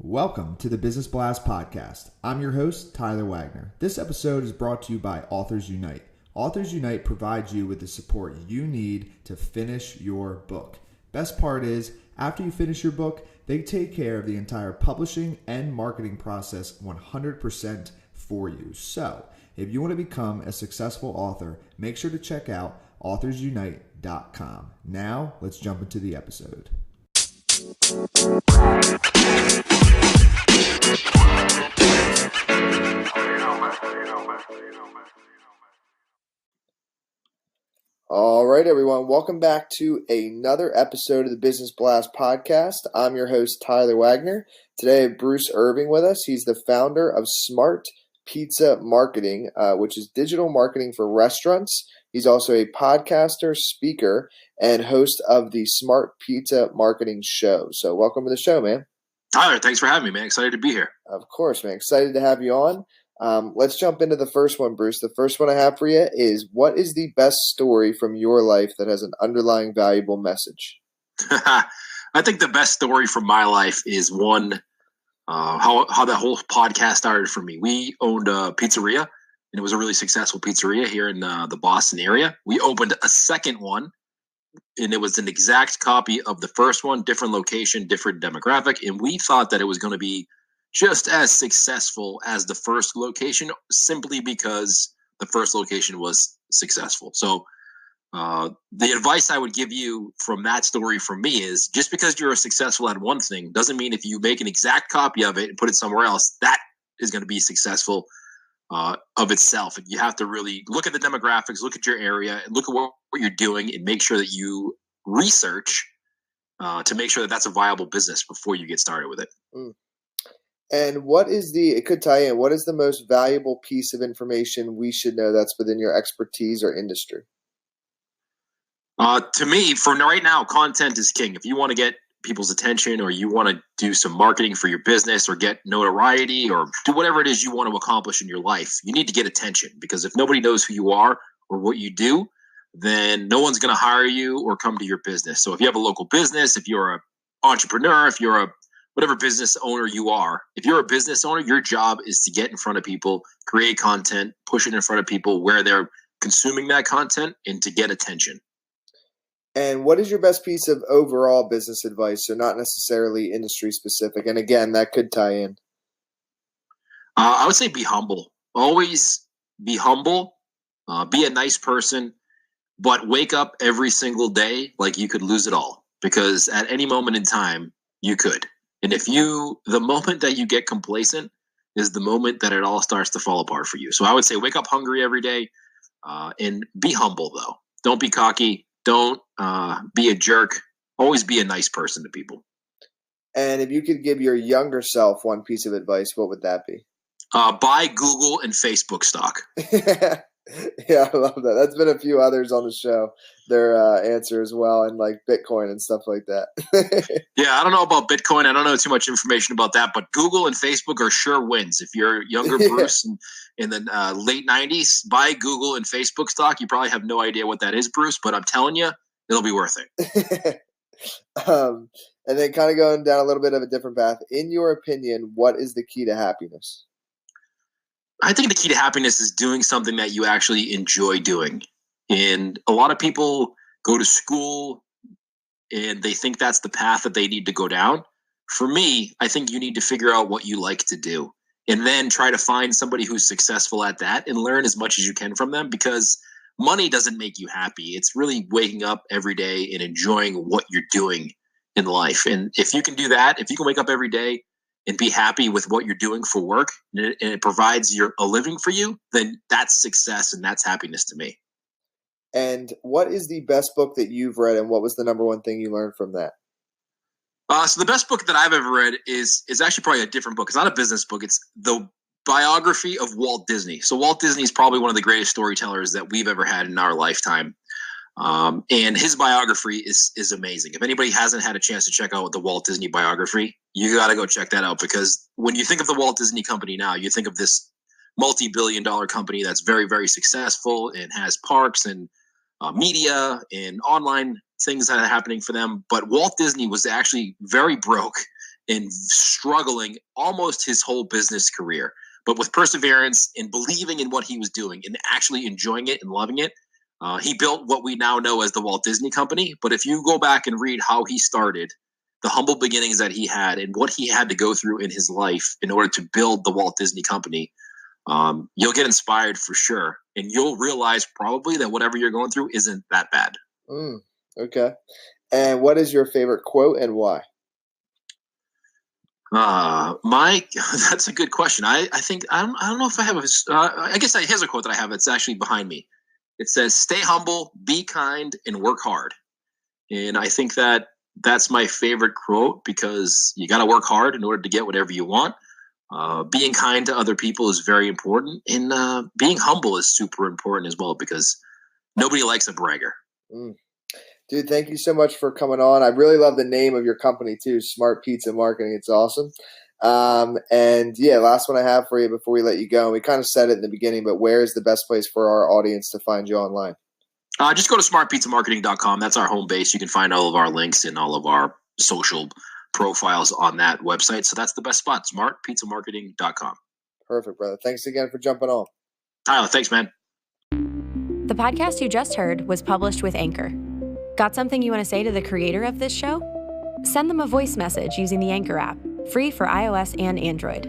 Welcome to the Business Blast Podcast. I'm your host, Tyler Wagner. This episode is brought to you by Authors Unite. Authors Unite provides you with the support you need to finish your book. Best part is, after you finish your book, they take care of the entire publishing and marketing process 100% for you. So, if you want to become a successful author, make sure to check out authorsunite.com. Now, let's jump into the episode. All right, everyone. Welcome back to another episode of the Business Blast Podcast. I'm your host, Tyler Wagner. Today, I have Bruce Irving with us. He's the founder of Smart Pizza Marketing, which is digital marketing for restaurants. He's also a podcaster, speaker, and host of the Smart Pizza Marketing Show. So welcome to the show, man. Tyler, thanks for having me, man. Excited to be here. Of course, man. Excited to have you on. Let's jump into the first one, Bruce. The first one I have for you is, what is the best story from your life that has an underlying valuable message? I think the best story from my life is one, how that whole podcast started for me. We owned a pizzeria, and it was a really successful pizzeria here in the Boston area. We opened a second one, and it was an exact copy of the first one, different location, different demographic, and we thought that it was going to be just as successful as the first location, simply because the first location was successful. So the advice I would give you from that story from me is, just because you're successful at one thing doesn't mean if you make an exact copy of it and put it somewhere else, that is going to be successful of itself. And you have to really look at the demographics, look at your area, and look at what you're doing, and make sure that you research to make sure that that's a viable business before you get started with it. And what is it could tie in, what is the most valuable piece of information we should know that's within your expertise or industry? To me, for right now, content is king. If you want to get people's attention, or you want to do some marketing for your business, or get notoriety, or do whatever it is you want to accomplish in your life, you need to get attention, because if nobody knows who you are or what you do, then no one's going to hire you or come to your business. So if you have a local business, if you're an entrepreneur, if you're a whatever business owner you are, if you're a business owner, your job is to get in front of people, create content, push it in front of people where they're consuming that content, and to get attention. And what is your best piece of overall business advice? So not necessarily industry specific. And again, that could tie in. I would say be humble. Always be humble. Be a nice person, but wake up every single day like you could lose it all, because at any moment in time, you could. And the moment that you get complacent is the moment that it all starts to fall apart for you. So I would say wake up hungry every day, and be humble, though. Don't be cocky. Don't be a jerk. Always be a nice person to people. And if you could give your younger self one piece of advice, what would that be? Buy Google and Facebook stock. Yeah, I love that. That's been a few others on the show, their answer as well, and like Bitcoin and stuff like that. Yeah, I don't know about Bitcoin. I don't know too much information about that, but Google and Facebook are sure wins. If you're younger, Bruce, in the late 90s, buy Google and Facebook stock. You probably have no idea what that is, Bruce, but I'm telling you, it'll be worth it. And then kind of going down a little bit of a different path, in your opinion, what is the key to happiness? I think the key to happiness is doing something that you actually enjoy doing. And a lot of people go to school and they think that's the path that they need to go down. For me, I think you need to figure out what you like to do, and then try to find somebody who's successful at that and learn as much as you can from them, because money doesn't make you happy. It's really waking up every day and enjoying what you're doing in life. And if you can do that, if you can wake up every day and be happy with what you're doing for work, and it provides a living for you, then that's success, and that's happiness to me. And what is the best book that you've read, and what was the number one thing you learned from that? So the best book that I've ever read is actually probably a different book. It's not a business book. It's the biography of Walt Disney. So Walt Disney is probably one of the greatest storytellers that we've ever had in our lifetime. And his biography is amazing. If anybody hasn't had a chance to check out the Walt Disney biography, you got to go check that out, because when you think of the Walt Disney Company now, you think of this multi-billion-dollar company that's very, very successful and has parks and media and online things that are happening for them. But Walt Disney was actually very broke and struggling almost his whole business career. But with perseverance and believing in what he was doing and actually enjoying it and loving it, he built what we now know as the Walt Disney Company. But if you go back and read how he started, the humble beginnings that he had and what he had to go through in his life in order to build the Walt Disney Company, you'll get inspired for sure. And you'll realize probably that whatever you're going through isn't that bad. Okay. And what is your favorite quote and why? That's a good question. I think, I don't know if I have I guess here's a quote that I have. It's actually behind me. It says, "Stay humble, be kind, and work hard." And I think that's my favorite quote, because you got to work hard in order to get whatever you want. Being kind to other people is very important. And being humble is super important as well, because nobody likes a bragger. Dude, thank you so much for coming on. I really love the name of your company too, Smart Pizza Marketing. It's awesome. And yeah, last one I have for you before we let you go. We kind of said it in the beginning, but where is the best place for our audience to find you online? Just go to smartpizzamarketing.com. That's our home base. You can find all of our links and all of our social profiles on that website. So that's the best spot, smartpizzamarketing.com. Perfect, brother. Thanks again for jumping on. Tyler, thanks, man. The podcast you just heard was published with Anchor. Got something you want to say to the creator of this show? Send them a voice message using the Anchor app, free for iOS and Android.